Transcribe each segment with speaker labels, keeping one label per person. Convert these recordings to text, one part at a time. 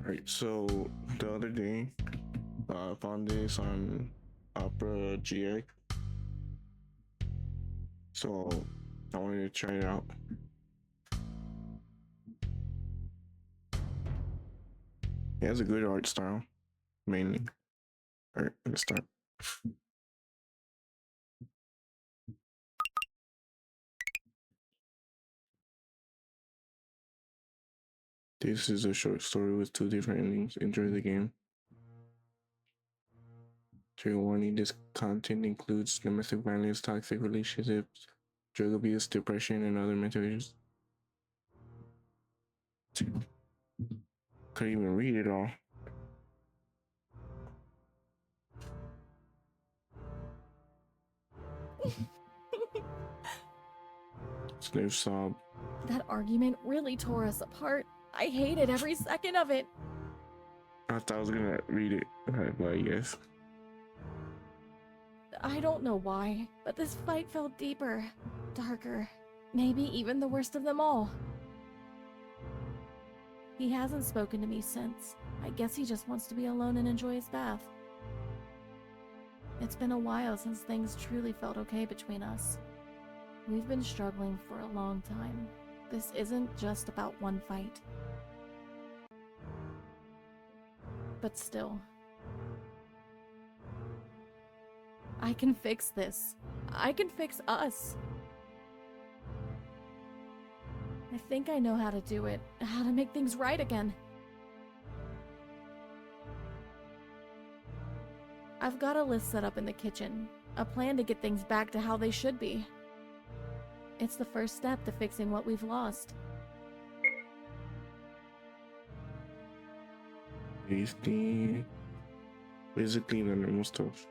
Speaker 1: Right, so the other day, I found this on Opera GX, so I wanted to try it out. It has a good art style, mainly. Alright, let's start. This is a short story with two different endings. Enjoy the game. Trigger warning: this content includes domestic violence, toxic relationships, drug abuse, depression, and other mental issues. Couldn't even read it all. Sniff sob.
Speaker 2: That argument really tore us apart. I hated every second of it.
Speaker 1: I thought I was gonna read it, but I guess.
Speaker 2: I don't know why, but this fight felt deeper, darker, maybe even the worst of them all. He hasn't spoken to me since. I guess he just wants to be alone and enjoy his bath. It's been a while since things truly felt okay between us. We've been struggling for a long time. This isn't just about one fight. But still, I can fix this. I can fix us. I think I know how to do it, how to make things right again. I've got a list set up in the kitchen, a plan to get things back to how they should be. It's the first step to fixing what we've lost.
Speaker 1: Is the basically the normal stuff.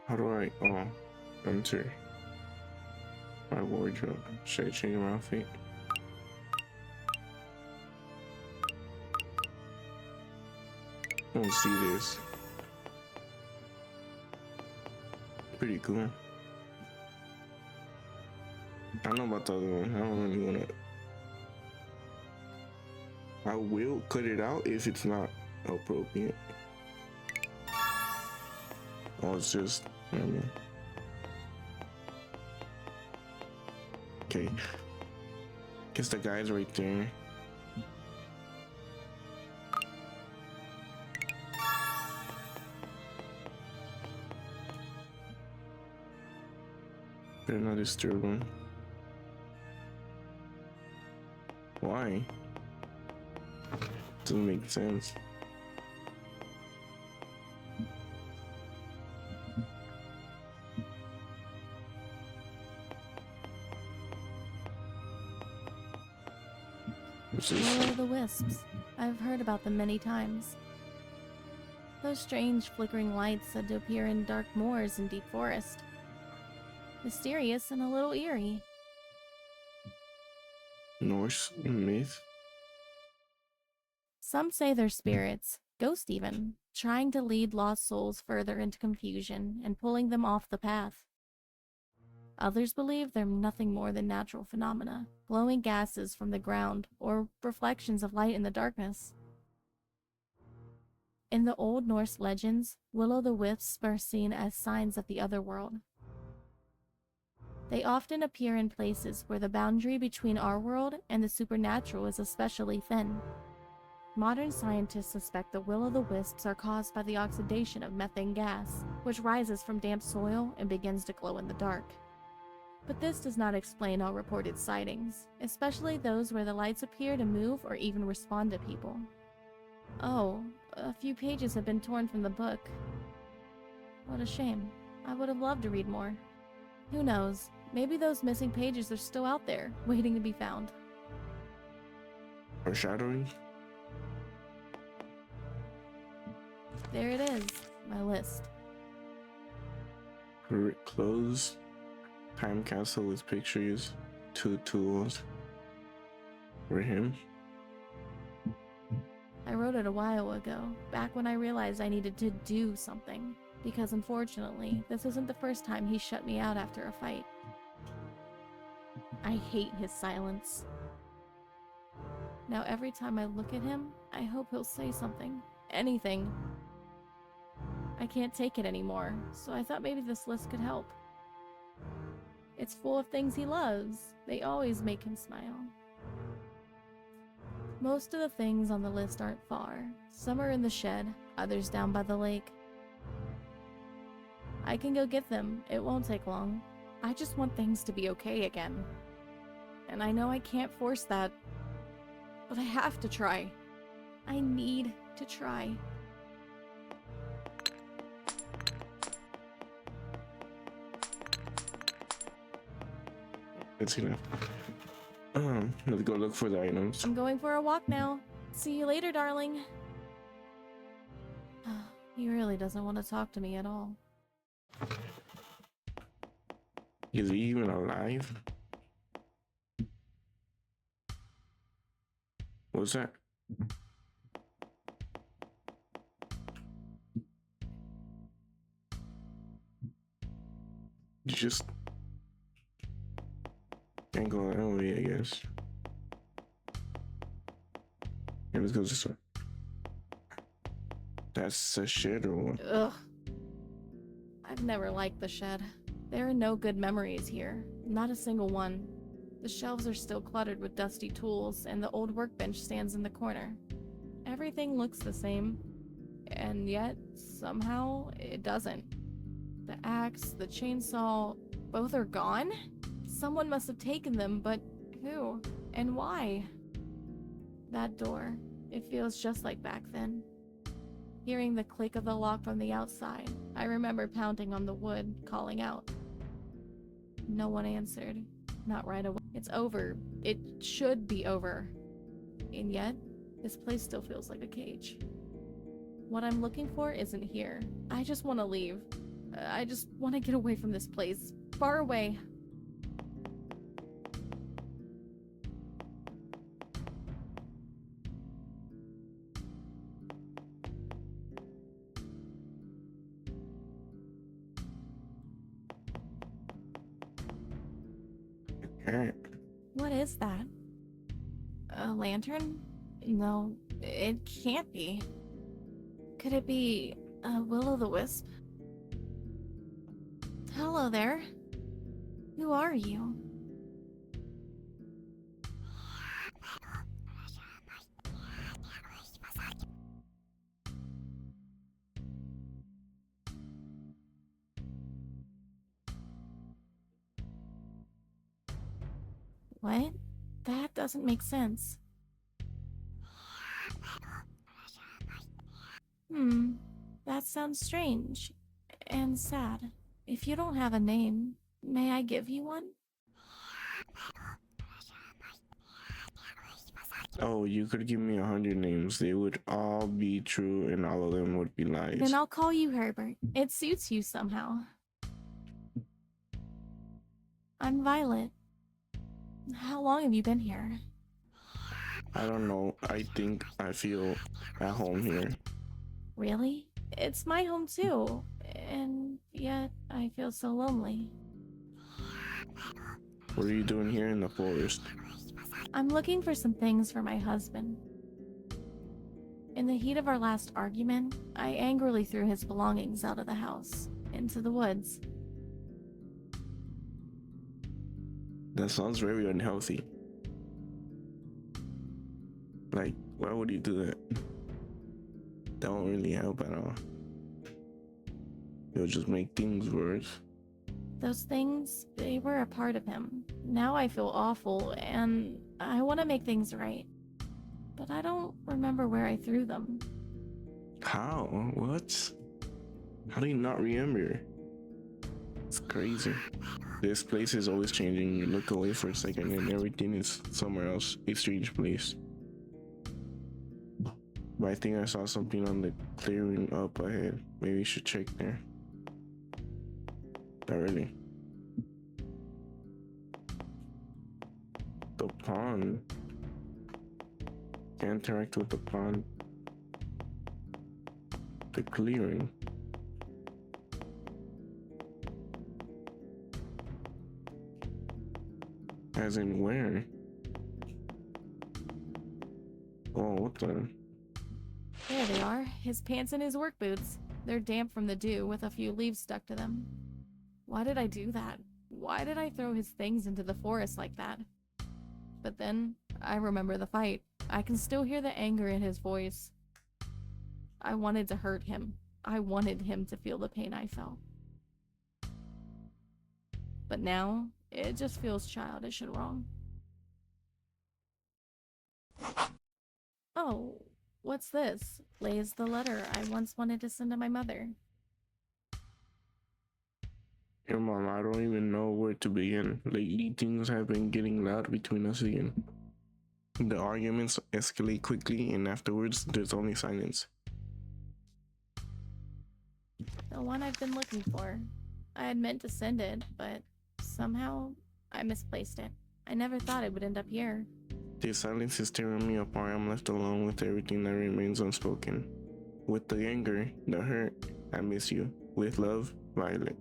Speaker 1: How do I enter my wardrobe? Should I change my outfit? I don't see this. Pretty cool. I don't know about the other one. I don't really wanna. I will cut it out if it's not appropriate. Oh, it's just. I don't know. Okay. Guess the guy's right there. Better not disturb him. Why? Doesn't make sense.
Speaker 2: Will-o'-the-wisps. I've heard about them many times. Those strange flickering lights said to appear in dark moors and deep forest. Mysterious and a little eerie.
Speaker 1: Norse myth?
Speaker 2: Some say they're spirits, ghosts even, trying to lead lost souls further into confusion and pulling them off the path. Others believe they're nothing more than natural phenomena, glowing gases from the ground or reflections of light in the darkness. In the Old Norse legends, will-o'-the-wisps are seen as signs of the otherworld. They often appear in places where the boundary between our world and the supernatural is especially thin. Modern scientists suspect the will-o'-the-wisps are caused by the oxidation of methane gas, which rises from damp soil and begins to glow in the dark. But this does not explain all reported sightings, especially those where the lights appear to move or even respond to people. Oh, a few pages have been torn from the book. What a shame. I would have loved to read more. Who knows, maybe those missing pages are still out there, waiting to be found.
Speaker 1: Foreshadowing?
Speaker 2: There it is, my list.
Speaker 1: Clothes. Time capsule with pictures. 2 tools. For him.
Speaker 2: I wrote it a while ago, back when I realized I needed to do something, because unfortunately, this isn't the first time he shut me out after a fight. I hate his silence. Now every time I look at him, I hope he'll say something. Anything. I can't take it anymore, so I thought maybe this list could help. It's full of things he loves. They always make him smile. Most of the things on the list aren't far. Some are in the shed, others down by the lake. I can go get them. It won't take long. I just want things to be okay again. And I know I can't force that, but I have to try. I need to try.
Speaker 1: Let's see now. Let's go look for the items.
Speaker 2: I'm going for a walk now. See you later, darling. He really doesn't want to talk to me at all.
Speaker 1: Is he even alive? What's that? You just can't go that way, I guess. Yeah, let's go this way. That's a shed or what?
Speaker 2: Ugh. I've never liked the shed. There are no good memories here. Not a single one. The shelves are still cluttered with dusty tools, and the old workbench stands in the corner. Everything looks the same, and yet, somehow, it doesn't. The axe, the chainsaw, both are gone? Someone must have taken them, but who? And why? That door, it feels just like back then. Hearing the click of the lock from the outside, I remember pounding on the wood, calling out. No one answered. Not right away. It's over. It should be over. And yet, this place still feels like a cage. What I'm looking for isn't here. I just want to leave. I just want to get away from this place. Far away.
Speaker 1: Alright.
Speaker 2: What is that? A lantern? No, it can't be. Could it be a will-o'-the-wisp? Hello there. Who are you? What? That doesn't make sense. That sounds strange and sad. If you don't have a name, may I give you one?
Speaker 1: Oh, you could give me 100 names. They would all be true and all of them would be lies.
Speaker 2: Then I'll call you Herbert. It suits you somehow. I'm Violet. How long have you been here?
Speaker 1: I don't know. I think I feel at home here.
Speaker 2: Really? It's my home too. And yet, I feel so lonely.
Speaker 1: What are you doing here in the forest?
Speaker 2: I'm looking for some things for my husband. In the heat of our last argument, I angrily threw his belongings out of the house, into the woods.
Speaker 1: That sounds very unhealthy. Like, why would you do that? That won't really help at all. It'll just make things worse.
Speaker 2: Those things, they were a part of him. Now I feel awful, and I want to make things right. But I don't remember where I threw them.
Speaker 1: How? What? How do you not remember? It's crazy. This place is always changing. You look away for a second and everything is somewhere else. A strange place. But I think I saw something on the clearing up ahead. Maybe you should check there. Not really. The pond. Can't interact with the pond. The clearing. As in where? Oh, what the?
Speaker 2: There they are, his pants and his work boots. They're damp from the dew with a few leaves stuck to them. Why did I do that? Why did I throw his things into the forest like that? But then, I remember the fight. I can still hear the anger in his voice. I wanted to hurt him. I wanted him to feel the pain I felt. But now, it just feels childish and wrong. Oh, what's this? Lays the letter I once wanted to send to my mother.
Speaker 1: Your mom, I don't even know where to begin. Lately, things have been getting loud between us again. The arguments escalate quickly, and afterwards, there's only silence.
Speaker 2: The one I've been looking for. I had meant to send it, but somehow I misplaced it. I never thought it would end up here.
Speaker 1: The silence is tearing me apart. I'm left alone with everything that remains unspoken. With the anger, the hurt, I miss you. With love, Violet.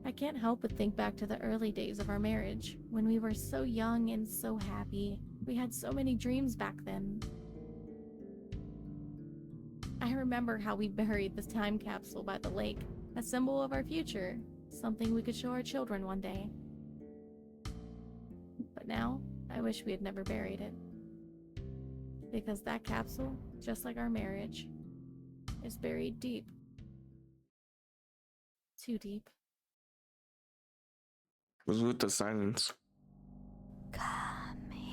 Speaker 2: I can't help but think back to the early days of our marriage, when we were so young and so happy. We had so many dreams back then. I remember how we buried the time capsule by the lake, a symbol of our future, something we could show our children one day. But now, I wish we had never buried it. Because that capsule, just like our marriage, is buried deep. Too deep.
Speaker 1: Was with the silence.
Speaker 2: Come here.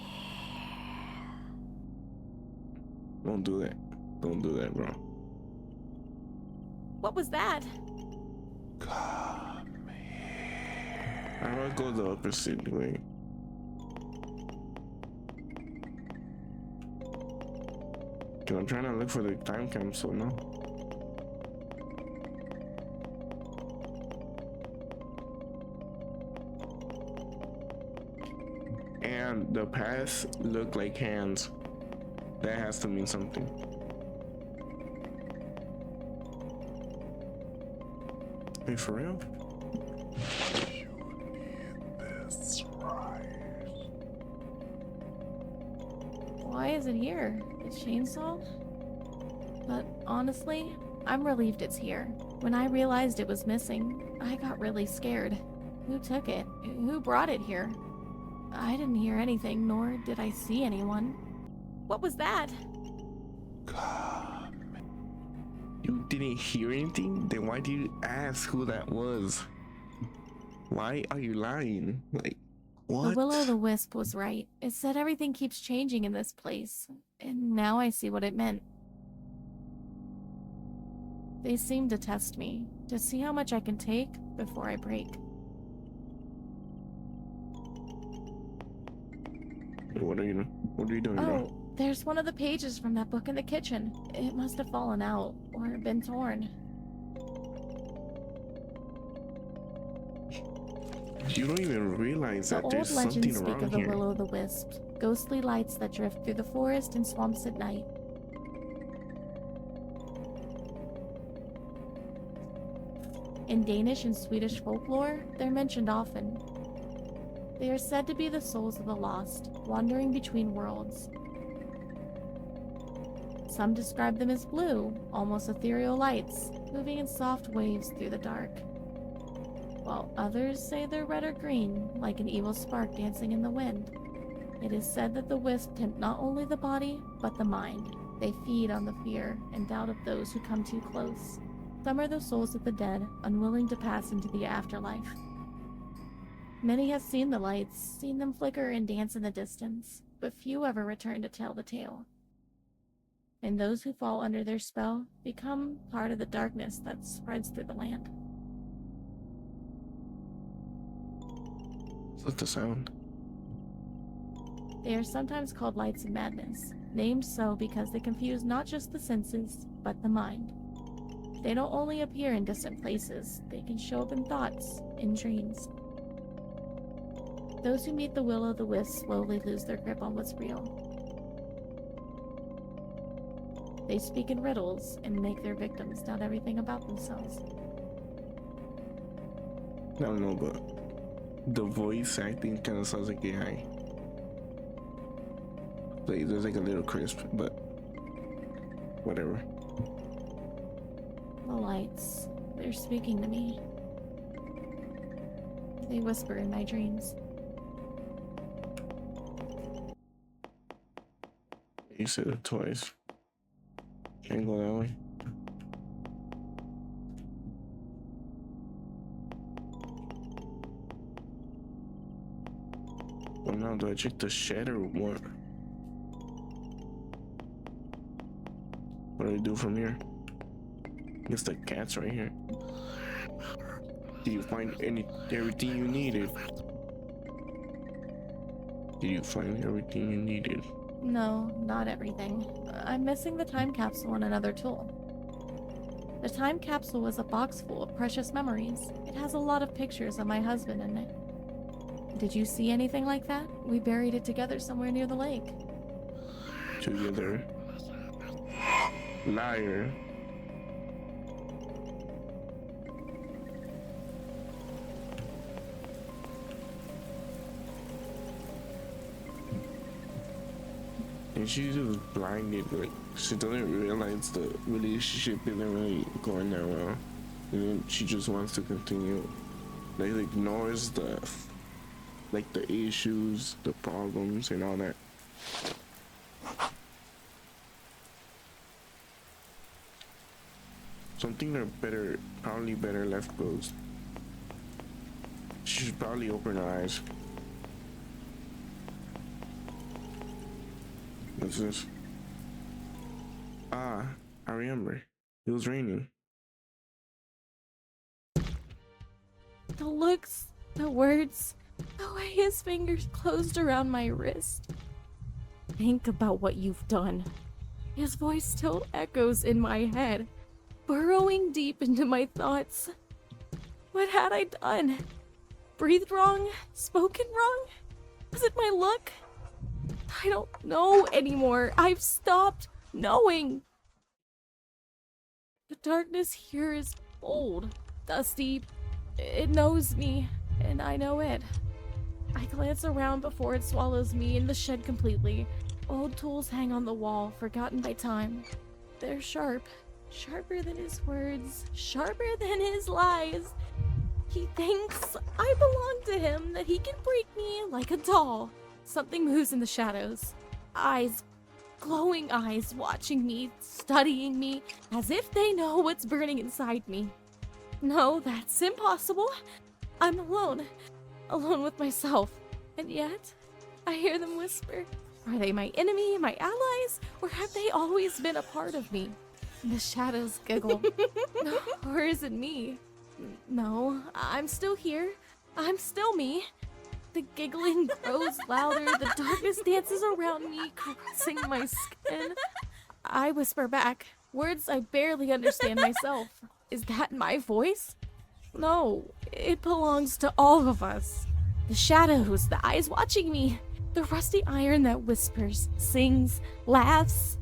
Speaker 1: Don't do that. Don't do that, bro.
Speaker 2: What was that?
Speaker 1: Come here. I'm gonna go the opposite way. Cause I'm trying to look for the time capsule now. And the paths look like hands. That has to mean something. Wait, for real?
Speaker 3: You need this, right?
Speaker 2: Why is it here? The chainsaw? But honestly, I'm relieved it's here. When I realized it was missing, I got really scared. Who took it? Who brought it here? I didn't hear anything, nor did I see anyone. What was that?
Speaker 3: Come.
Speaker 1: You didn't hear anything? Then why do you ask who that was? Why are you lying? Like, what?
Speaker 2: The Will-o'-the-Wisp was right. It said everything keeps changing in this place, and now I see what it meant. They seem to test me, to see how much I can take before I break.
Speaker 1: What are you doing, bro?
Speaker 2: Oh, there's one of the pages from that book in the kitchen. It must have fallen out, or been torn.
Speaker 1: You don't even realize
Speaker 2: The
Speaker 1: that
Speaker 2: old
Speaker 1: there's
Speaker 2: legends
Speaker 1: something
Speaker 2: speak
Speaker 1: around
Speaker 2: of the
Speaker 1: here.
Speaker 2: Will-o'-the-Wisp, ghostly lights that drift through the forest and swamps at night. In Danish and Swedish folklore, they're mentioned often. They are said to be the souls of the lost, wandering between worlds. Some describe them as blue, almost ethereal lights, moving in soft waves through the dark. While others say they're red or green, like an evil spark dancing in the wind. It is said that the wisp tempt not only the body, but the mind. They feed on the fear and doubt of those who come too close. Some are the souls of the dead, unwilling to pass into the afterlife. Many have seen the lights, seen them flicker and dance in the distance, but few ever return to tell the tale. And those who fall under their spell become part of the darkness that spreads through the land.
Speaker 1: What's the sound?
Speaker 2: They are sometimes called lights of madness, named so because they confuse not just the senses, but the mind. They don't only appear in distant places, they can show up in thoughts, in dreams. Those who meet the Will-o'-the-Wisp slowly lose their grip on what's real. They speak in riddles and make their victims doubt everything about themselves.
Speaker 1: I don't know, but The voice acting kind of sounds like AI. Like there's like a little crisp, but whatever.
Speaker 2: The lights, they're speaking to me. They whisper in my dreams.
Speaker 1: You said it twice. Can't go that way. Well, now do I check the shed or what? What do I do from here? I guess the cat's right here. Did you find everything you needed? Did you find everything you needed?
Speaker 2: No, not everything. I'm missing the time capsule and another tool. The time capsule was a box full of precious memories. It has a lot of pictures of my husband in it. Did you see anything like that? We buried it together somewhere near the lake.
Speaker 1: Together. Liar. And she's just blinded, like she doesn't realize the relationship isn't really going that well. And then she just wants to continue. Like ignores the issues, the problems and all that. Something that probably better left closed. She should probably open her eyes. What's this? Ah, I remember. It was raining.
Speaker 2: The looks, the words, the way his fingers closed around my wrist. Think about what you've done. His voice still echoes in my head, burrowing deep into my thoughts. What had I done? Breathed wrong? Spoken wrong? Was it my luck? I don't know anymore. I've stopped knowing. The darkness here is old, dusty. It knows me, and I know it. I glance around before it swallows me in the shed completely. Old tools hang on the wall, forgotten by time. They're sharp, sharper than his words, sharper than his lies. He thinks I belong to him, that he can break me like a doll. Something moves in the shadows. Eyes, glowing eyes, watching me, studying me, as if they know what's burning inside me. No, that's impossible. I'm alone. Alone with myself. And yet, I hear them whisper. Are they my enemy, my allies, or have they always been a part of me? The shadows giggle. No, or is it me? No, I'm still here. I'm still me. The giggling grows louder. The darkness dances around me, caressing my skin. I whisper back, words I barely understand myself. Is that my voice? No, it belongs to all of us. The shadows, the eyes watching me, the rusty iron that whispers, sings, laughs.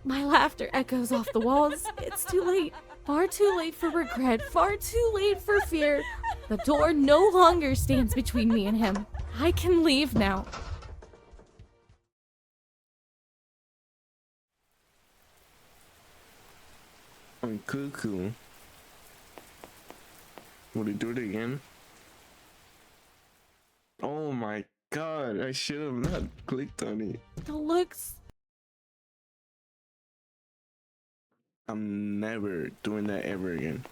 Speaker 2: My laughter echoes off the walls. It's too late. Far too late for regret, far too late for fear. The door no longer stands between me and him. I can leave now.
Speaker 1: I'm cuckoo. Would he do it again? Oh my god, I should have not clicked on it.
Speaker 2: The looks.
Speaker 1: I'm never doing that ever again.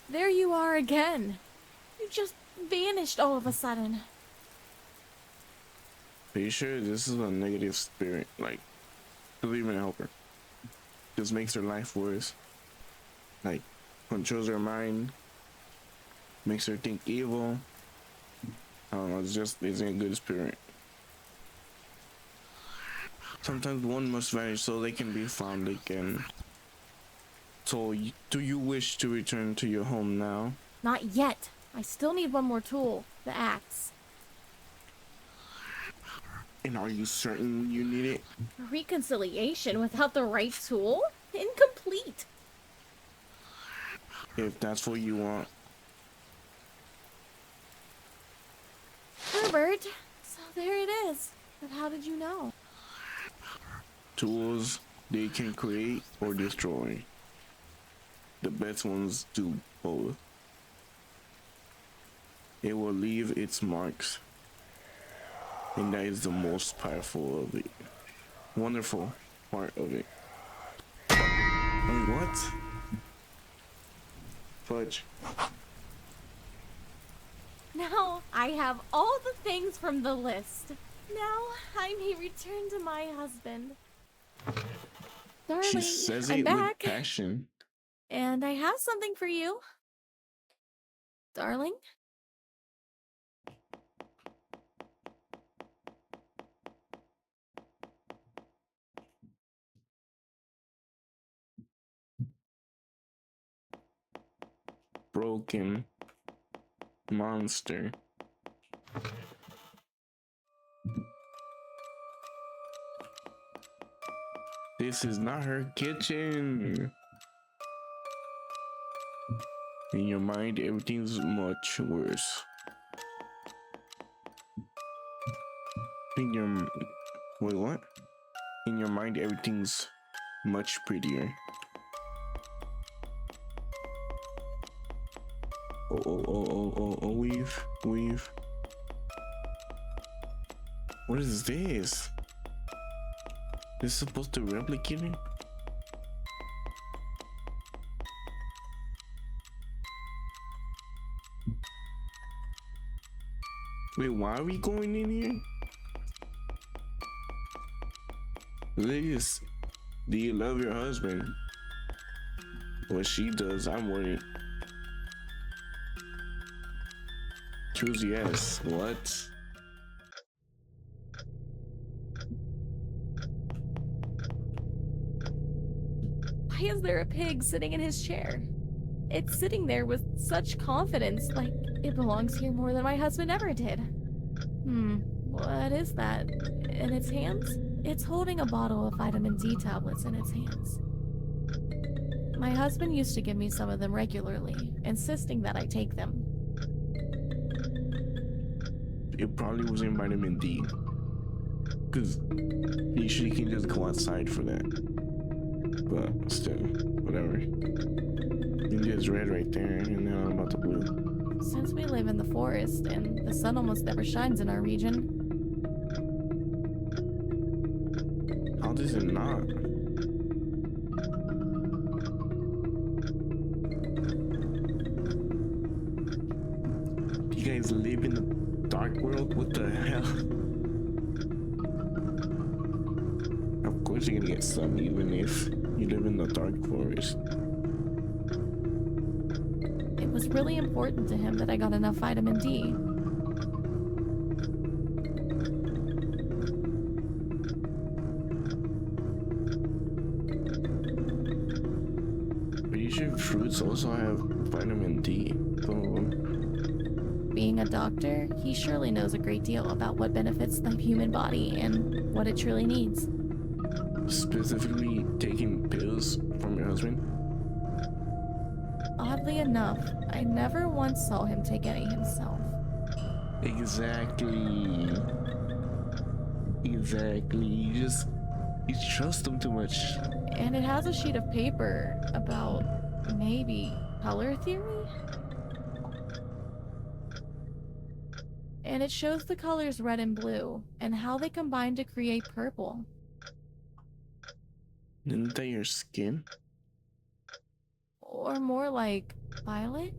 Speaker 2: There you are again. You just vanished all of a sudden.
Speaker 1: Are you sure this is a negative spirit? Like, doesn't even help her. Just makes her life worse. Like, controls her mind. Makes her think evil. I don't know, it's isn't a good spirit. Sometimes one must vanish so they can be found again. So, do you wish to return to your home now?
Speaker 2: Not yet. I still need one more tool. The axe.
Speaker 1: And are you certain you need it?
Speaker 2: Reconciliation without the right tool? Incomplete.
Speaker 1: If that's what you want, tools they can create or destroy. The best ones do both. It will leave its marks, and that is the most powerful of it. Wonderful part of it. Wait, what? Fudge.
Speaker 2: Now I have all the things from the list. Now I may return to my husband. Darling,
Speaker 1: She says
Speaker 2: I'm
Speaker 1: it
Speaker 2: back,
Speaker 1: with passion.
Speaker 2: and I have something for you. Darling?
Speaker 1: Broken monster. This is not her kitchen. In your mind, everything's much worse. In your wait, what? In your mind, everything's much prettier. Oh, weave. What is this? This is supposed to replicate it? Wait, why are we going in here? Liz, do you love your husband? What she does, I'm worried. Choose yes. What?
Speaker 2: Why is there a pig sitting in his chair? It's sitting there with such confidence, like it belongs here more than my husband ever did. What is that? In its hands? It's holding a bottle of vitamin D tablets in its hands. My husband used to give me some of them regularly, insisting that I take them.
Speaker 1: It probably was in vitamin D. Because usually you can just go outside for that. But still, whatever. It is red right there, and now I'm about to blue.
Speaker 2: Since we live in the forest and the sun almost never shines in our region,
Speaker 1: How does it not? You guys live in the dark world? What the hell? Of course you're gonna get some even if you live in the dark forest.
Speaker 2: it was really important to him that I got enough vitamin D.
Speaker 1: Pretty sure fruits also have vitamin D. Some of them.
Speaker 2: Being a doctor, he surely knows a great deal about what benefits the human body and what it truly needs.
Speaker 1: Specifically taking pills from your husband?
Speaker 2: Oddly enough, I never once saw him take any himself.
Speaker 1: Exactly. You trust them too much.
Speaker 2: And it has a sheet of paper about maybe color theory? And it shows the colors red and blue and how they combine to create purple.
Speaker 1: Isn't that your skin?
Speaker 2: Or more like violet?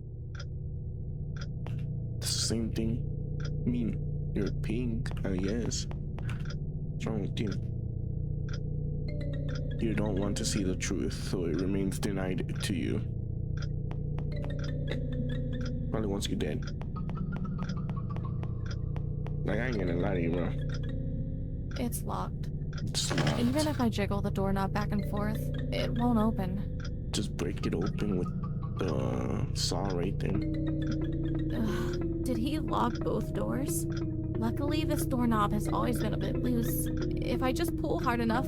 Speaker 1: It's the same thing. I mean, you're pink, I guess. What's wrong with you? You don't want to see the truth, so it remains denied to you. Probably wants you dead. Like, I ain't gonna lie to you, bro.
Speaker 2: It's locked.
Speaker 1: It's locked.
Speaker 2: Even if I jiggle the doorknob back and forth, it won't open.
Speaker 1: Just break it open with the saw right there.
Speaker 2: Ugh, did he lock both doors? Luckily, this doorknob has always been a bit loose. If I just pull hard enough...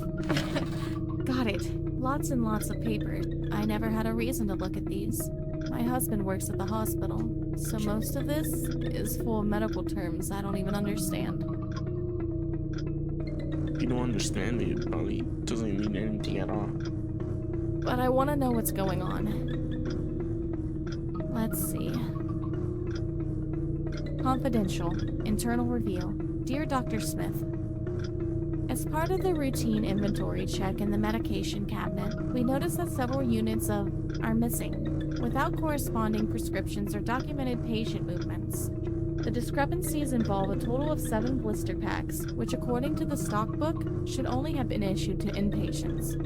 Speaker 2: Got it. Lots and lots of papers. I never had a reason to look at these. My husband works at the hospital, so most of this is full of medical terms I don't even understand.
Speaker 1: you don't understand it, it probably doesn't mean anything at all.
Speaker 2: But I want to know what's going on. Let's see. Confidential. Internal review. Dear Dr. Smith, as part of the routine inventory check in the medication cabinet, we noticed that several units are missing, without corresponding prescriptions or documented patient movements. The discrepancies involve a total of 7 blister packs, which according to the stock book, should only have been issued to inpatients.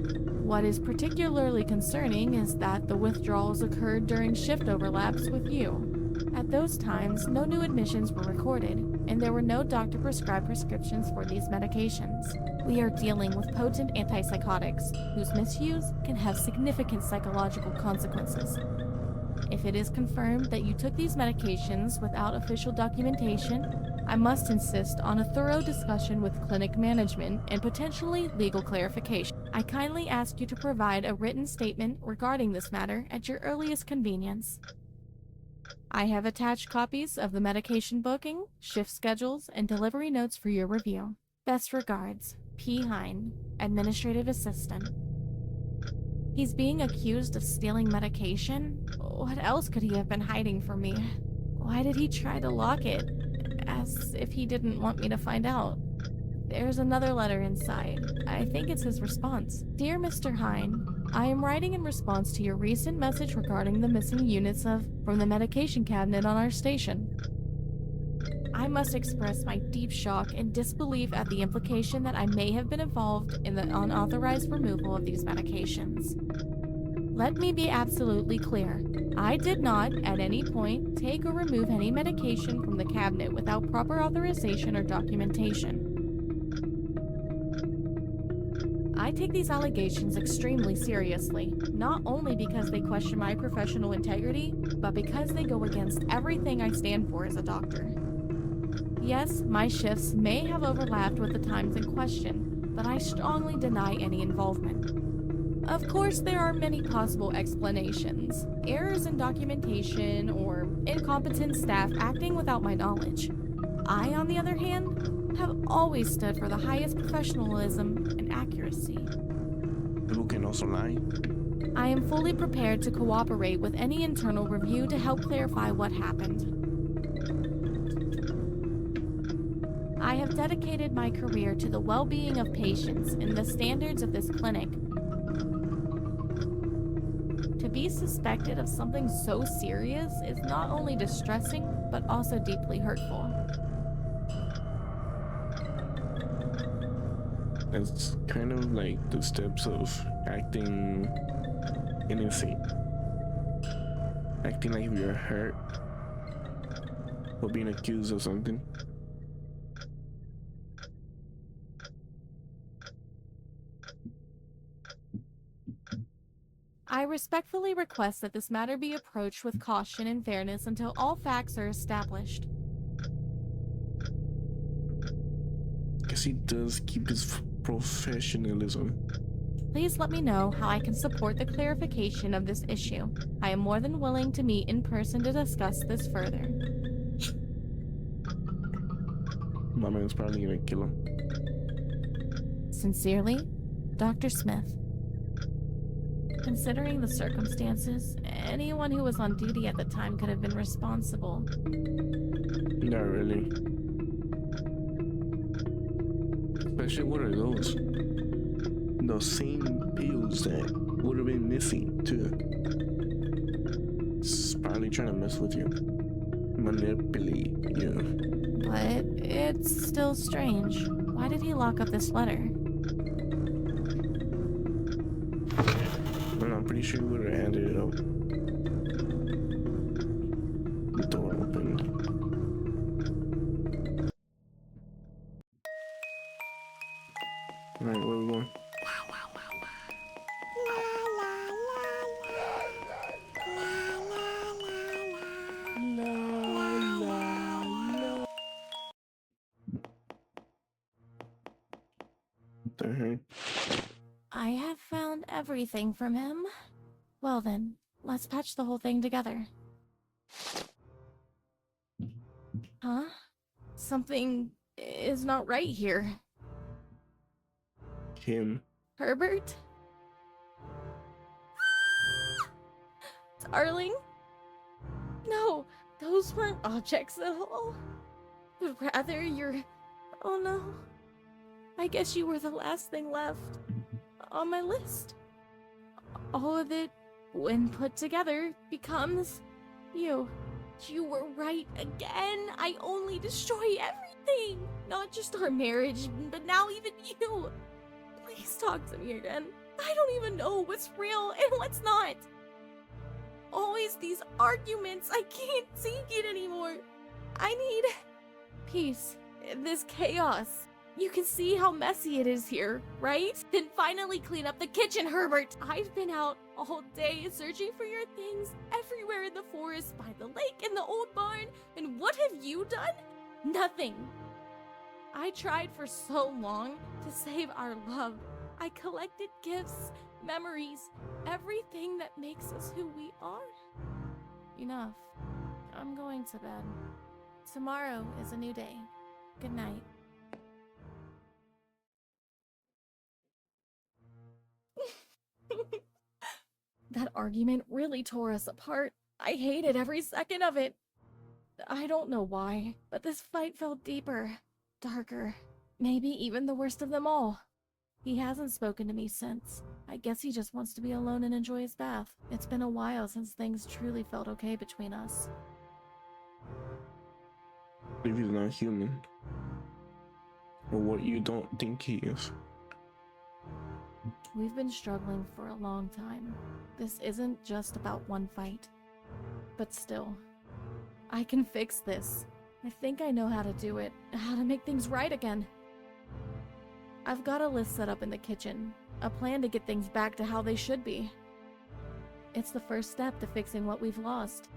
Speaker 2: What is particularly concerning is that the withdrawals occurred during shift overlaps with you. At those times, no new admissions were recorded, and there were no doctor-prescribed prescriptions for these medications. We are dealing with potent antipsychotics, whose misuse can have significant psychological consequences. If it is confirmed that you took these medications without official documentation, I must insist on a thorough discussion with clinic management and potentially legal clarification. I kindly ask you to provide a written statement regarding this matter at your earliest convenience. I have attached copies of the medication booking, shift schedules, and delivery notes for your review. Best regards, P. Hine, Administrative Assistant. He's being accused of stealing medication? What else could he have been hiding from me? Why did he try to lock it? As if he didn't want me to find out. There's another letter inside. I think it's his response. Dear Mr. Hine, I am writing in response to your recent message regarding the missing units from the medication cabinet on our station. I must express my deep shock and disbelief at the implication that I may have been involved in the unauthorized removal of these medications. Let me be absolutely clear. I did not, at any point, take or remove any medication from the cabinet without proper authorization or documentation. I take these allegations extremely seriously, not only because they question my professional integrity, but because they go against everything I stand for as a doctor. Yes, my shifts may have overlapped with the times in question, but I strongly deny any involvement. Of course, there are many possible explanations. Errors in documentation or incompetent staff acting without my knowledge. I, on the other hand, have always stood for the highest professionalism and accuracy.
Speaker 1: People can also lie.
Speaker 2: I am fully prepared to cooperate with any internal review to help clarify what happened. I have dedicated my career to the well-being of patients and the standards of this clinic. To be suspected of something so serious is not only distressing, but also deeply hurtful.
Speaker 1: It's kind of like the steps of acting innocent. Acting like you're hurt or being accused of something.
Speaker 2: I respectfully request that this matter be approached with caution and fairness until all facts are established.
Speaker 1: Guess he does keep his professionalism.
Speaker 2: Please let me know how I can support the clarification of this issue. I am more than willing to meet in person to discuss this further.
Speaker 1: My man's probably gonna kill him.
Speaker 2: Sincerely, Dr. Smith. Considering the circumstances, anyone who was on duty at the time could have been responsible.
Speaker 1: Not really. Especially what are those? Those same pills that would have been missing too. It's probably trying to mess with you. Manipulate you.
Speaker 2: But it's still strange. Why did he lock up this letter?
Speaker 1: Well, I'm pretty sure he would have handed it up. The door opened. Alright, where we going? What the heck?
Speaker 2: I have found everything from him. Well then, let's patch the whole thing together. Huh? Something is not right here.
Speaker 1: him.
Speaker 2: Herbert? Darling? No, those weren't objects at all. But rather your... Oh no. I guess you were the last thing left on my list. All of it, when put together, becomes you. You were right again. I only destroy everything. Not just our marriage, but now even you. Please talk to me again. I don't even know what's real and what's not. Always these arguments. I can't take it anymore. I need peace in this chaos. You can see how messy it is here, right? Then finally clean up the kitchen, Herbert. I've been out all day searching for your things everywhere in the forest, by the lake, in the old barn. And what have you done? Nothing. I tried for so long to save our love. I collected gifts, memories, everything that makes us who we are. Enough. I'm going to bed. Tomorrow is a new day. Good night. That argument really tore us apart. I hated every second of it. I don't know why, but this fight felt deeper, darker, maybe even the worst of them all. He hasn't spoken to me since. I guess he just wants to be alone and enjoy his bath. It's been a while since things truly felt okay between us.
Speaker 1: If he's not human, or what you don't think he is.
Speaker 2: We've been struggling for a long time. This isn't just about one fight. But still, I can fix this. I think I know how to do it, how to make things right again. I've got a list set up in the kitchen, a plan to get things back to how they should be. It's the first step to fixing what we've lost.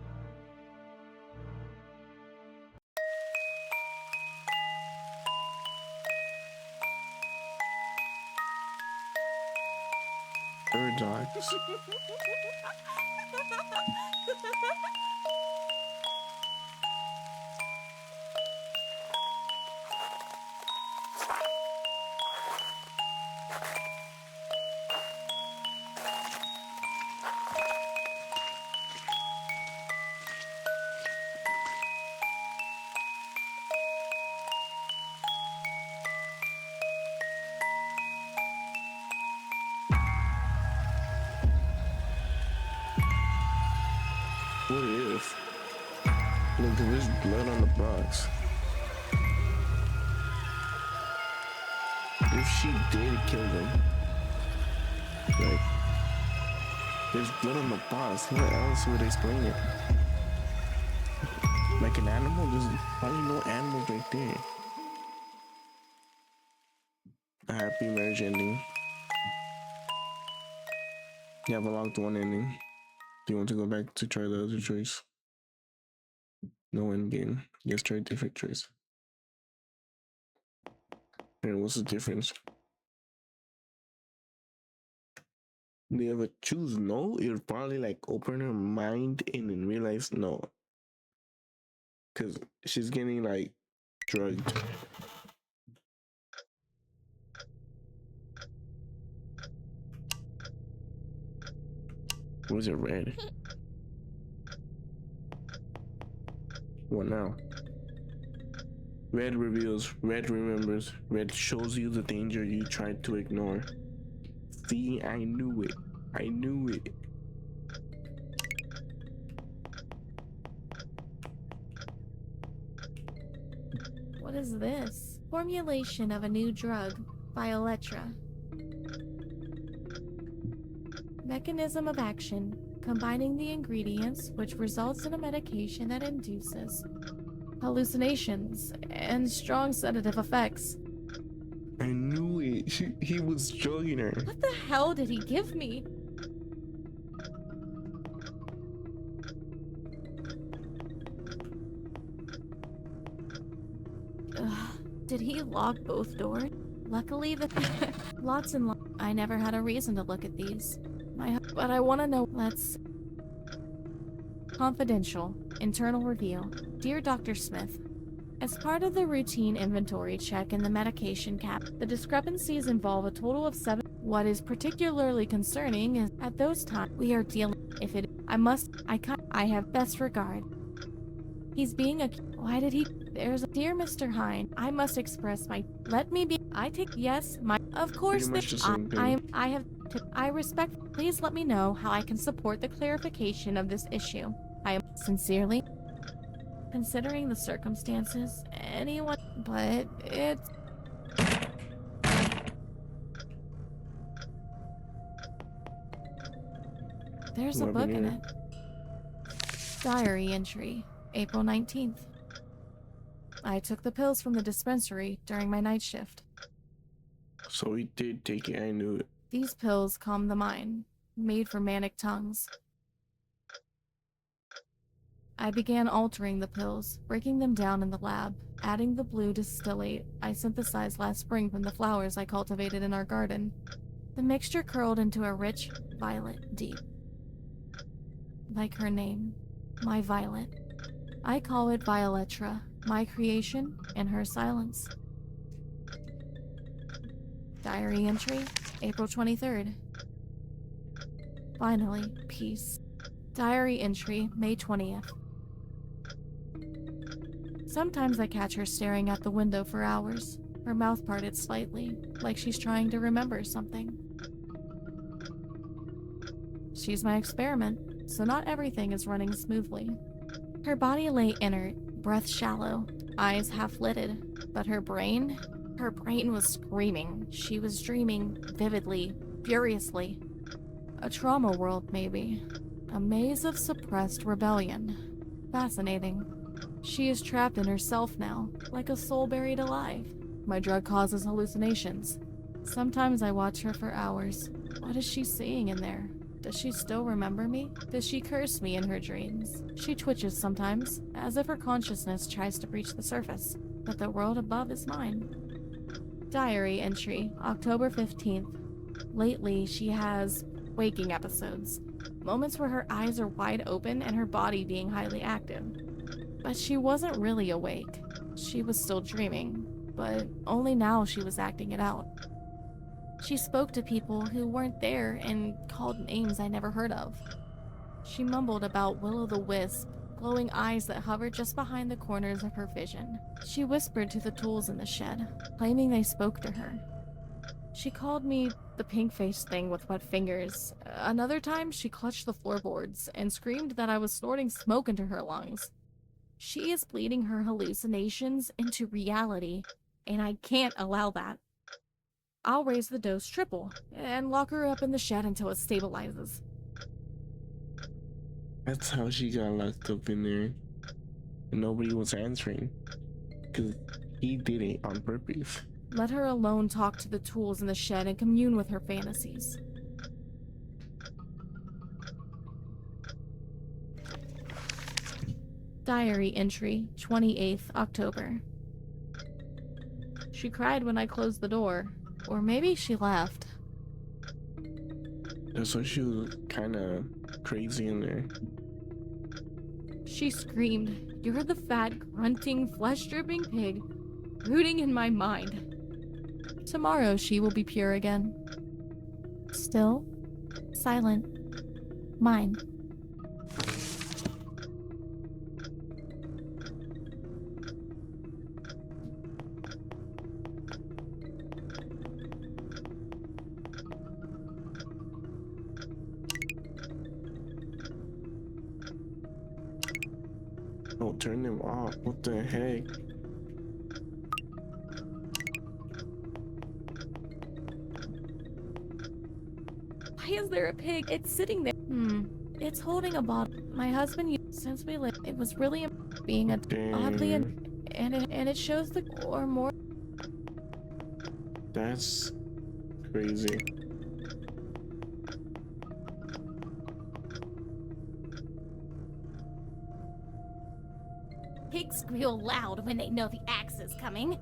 Speaker 1: Paradox. What if? Look, there is blood on the box. If she did kill them, like, there's blood on the box. What else would explain it? Like an animal? There's probably no animals right there. A happy marriage ending. You have a locked one ending. Do you want to go back to try the other choice? No end game. Just try a different choice. And what's the difference? Do you ever choose no? You'll probably like open her mind and then realize no. Cause she's getting like drugged. Was it red? What now? Red reveals, red remembers, red shows you the danger you tried to ignore. See, I knew it. I knew it.
Speaker 2: What is this? Formulation of a new drug, Violetra. Mechanism of action, combining the ingredients, which results in a medication that induces hallucinations and strong sedative effects.
Speaker 1: I knew it. He was drugging her.
Speaker 2: What the hell did he give me? Did he lock both doors? Luckily, lots and lots. I never had a reason to look at these. But I want to know. Let's. Confidential. Internal reveal. Dear Dr. Smith, As part of the routine inventory check in the medication cap, the discrepancies involve a total of 7. What is particularly concerning is at those times we are dealing. If it, I have best regard. He's being a. Why did he? There's a dear Mr. Hine. I must express my. Let me be. I take yes. My. Of course.
Speaker 1: Pretty much the same thing.
Speaker 2: I have. I respect. Please let me know how I can support the clarification of this issue. I am sincerely. Considering the circumstances, anyone. But it's. There's a
Speaker 1: What
Speaker 2: book in
Speaker 1: happened
Speaker 2: it. Diary entry, April 19th. I took the pills from the dispensary during my night shift.
Speaker 1: So he did take it. I knew it.
Speaker 2: These pills calm the mind, made for manic tongues. I began altering the pills, breaking them down in the lab, adding the blue distillate I synthesized last spring from the flowers I cultivated in our garden. The mixture curled into a rich violet deep. Like her name, my violet. I call it Violetra, my creation and her silence. Diary entry, April 23rd. Finally, peace. Diary entry, May 20th. Sometimes I catch her staring at the window for hours, her mouth parted slightly, like she's trying to remember something. She's my experiment, so not everything is running smoothly. Her body lay inert, breath shallow, eyes half-lidded, but her brain was screaming. She was dreaming vividly, furiously. A trauma world, maybe. A maze of suppressed rebellion. Fascinating. She is trapped in herself now, like a soul buried alive. My drug causes hallucinations. Sometimes I watch her for hours. What is she seeing in there? Does she still remember me? Does she curse me in her dreams? She twitches sometimes, as if her consciousness tries to breach the surface, but the world above is mine. Diary entry, October 15th. Lately, she has waking episodes. Moments where her eyes are wide open and her body being highly active. But she wasn't really awake. She was still dreaming, but only now she was acting it out. She spoke to people who weren't there and called names I never heard of. She mumbled about Will-o'-the-Wisp, glowing eyes that hovered just behind the corners of her vision. She whispered to the tools in the shed, claiming they spoke to her. She called me the pink-faced thing with wet fingers. Another time, she clutched the floorboards and screamed that I was snorting smoke into her lungs. She is bleeding her hallucinations into reality, and I can't allow that. I'll raise the dose triple, and lock her up in the shed until it stabilizes.
Speaker 1: That's how she got locked up in there. And nobody was answering. Because he did it on purpose.
Speaker 2: Let her alone talk to the tools in the shed and commune with her fantasies. Diary entry, 28th October. She cried when I closed the door. Or maybe she left.
Speaker 1: So she was kind of crazy in there.
Speaker 2: She screamed, "You're the fat, grunting, flesh-dripping pig, rooting in my mind." Tomorrow she will be pure again. Still, silent, mine.
Speaker 1: Oh, turn them off. What the heck?
Speaker 2: Why is there a pig? It's sitting there. It's holding a bottle. My husband used since we lived. It was really being a oddly and it shows the or more.
Speaker 1: That's crazy.
Speaker 2: Pigs squeal loud when they know the axe is coming.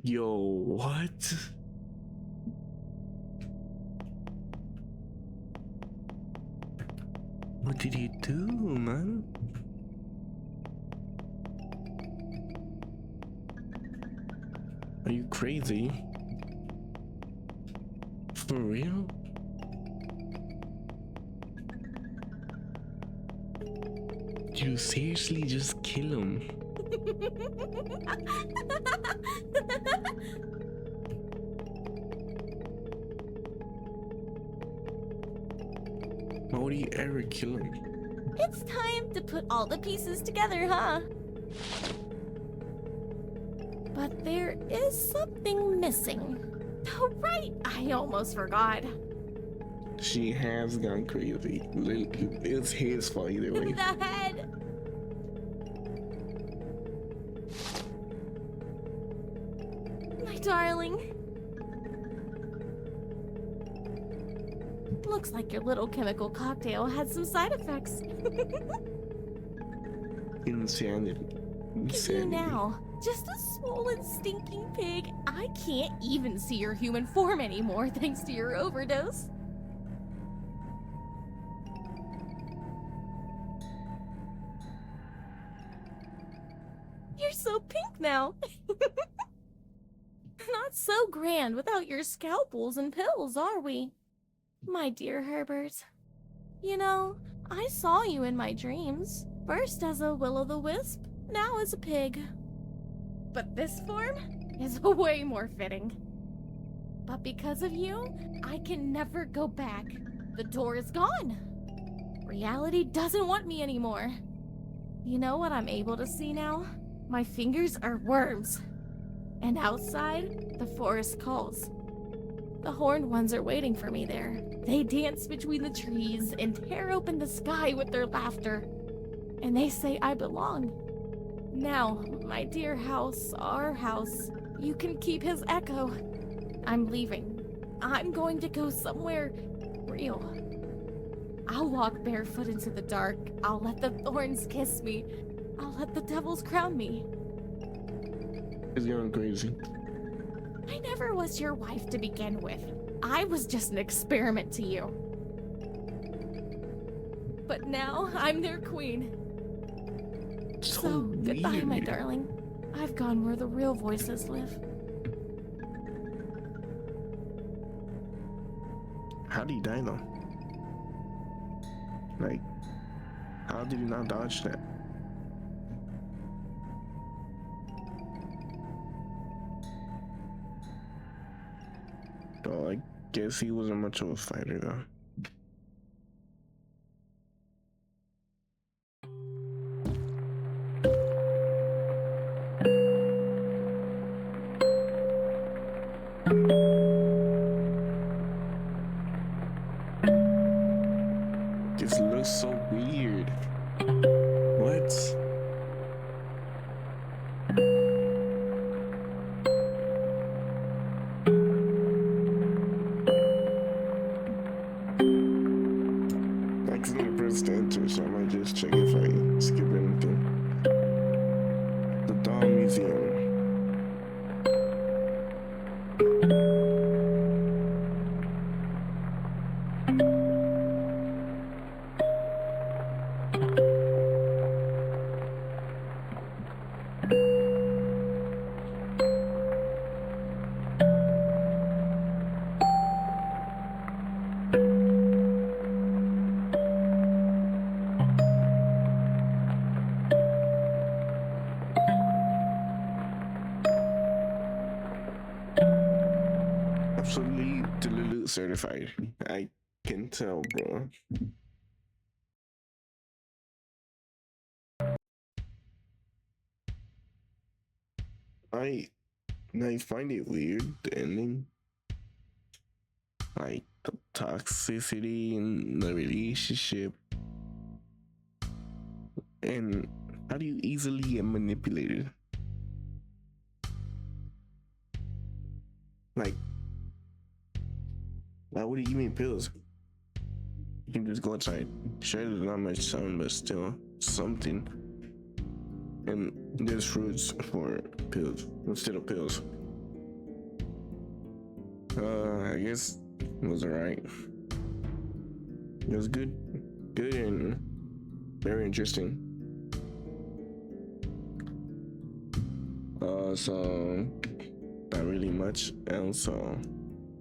Speaker 1: Yo, what? What did he do, man? Are you crazy? For real? You seriously just kill him? Why would you ever kill him?
Speaker 2: It's time to put all the pieces together, huh? But there is something missing. Oh, right, I almost forgot.
Speaker 1: She has gone crazy. It's his fault either way.
Speaker 2: The head. My darling. Looks like your little chemical cocktail had some side effects.
Speaker 1: Insanity.
Speaker 2: You
Speaker 1: Insanity.
Speaker 2: now, just a swollen, stinking pig. I can't even see your human form anymore thanks to your overdose. You're so pink now. Not so grand without your scalpels and pills, are we? My dear Herbert. You know, I saw you in my dreams. First as a will-o'-the-wisp, now as a pig. But this form is way more fitting. But because of you, I can never go back. The door is gone. Reality doesn't want me anymore. You know what I'm able to see now? My fingers are worms. And outside, the forest calls. The horned ones are waiting for me there. They dance between the trees and tear open the sky with their laughter. And they say I belong. Now, my dear house, our house, you can keep his echo. I'm leaving. I'm going to go somewhere real. I'll walk barefoot into the dark. I'll let the thorns kiss me. I'll let the devils crown me.
Speaker 1: It's going crazy.
Speaker 2: I never was your wife to begin with. I was just an experiment to you. But now I'm their queen. So goodbye, my
Speaker 1: weird.
Speaker 2: darling. I've gone where the real voices live.
Speaker 1: How did he die though? Like, how did he not dodge that? Well, I guess he wasn't much of a fighter though. This looks so weird. What? I accidentally pressed enter, so I might just check if I skip anything. The Doll Museum. Absolutely Delulu certified. I can tell, bro. I find it weird, the ending. Like the toxicity in the relationship. And how do you easily get manipulated? Like, why would he give me pills? You can just go outside. Sure, there's not much sun, but still something. And there's fruits for pills instead of pills. I guess it was alright. It was good and very interesting. So not really much else. So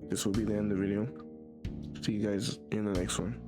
Speaker 1: this will be the end of the video. See you guys in the next one.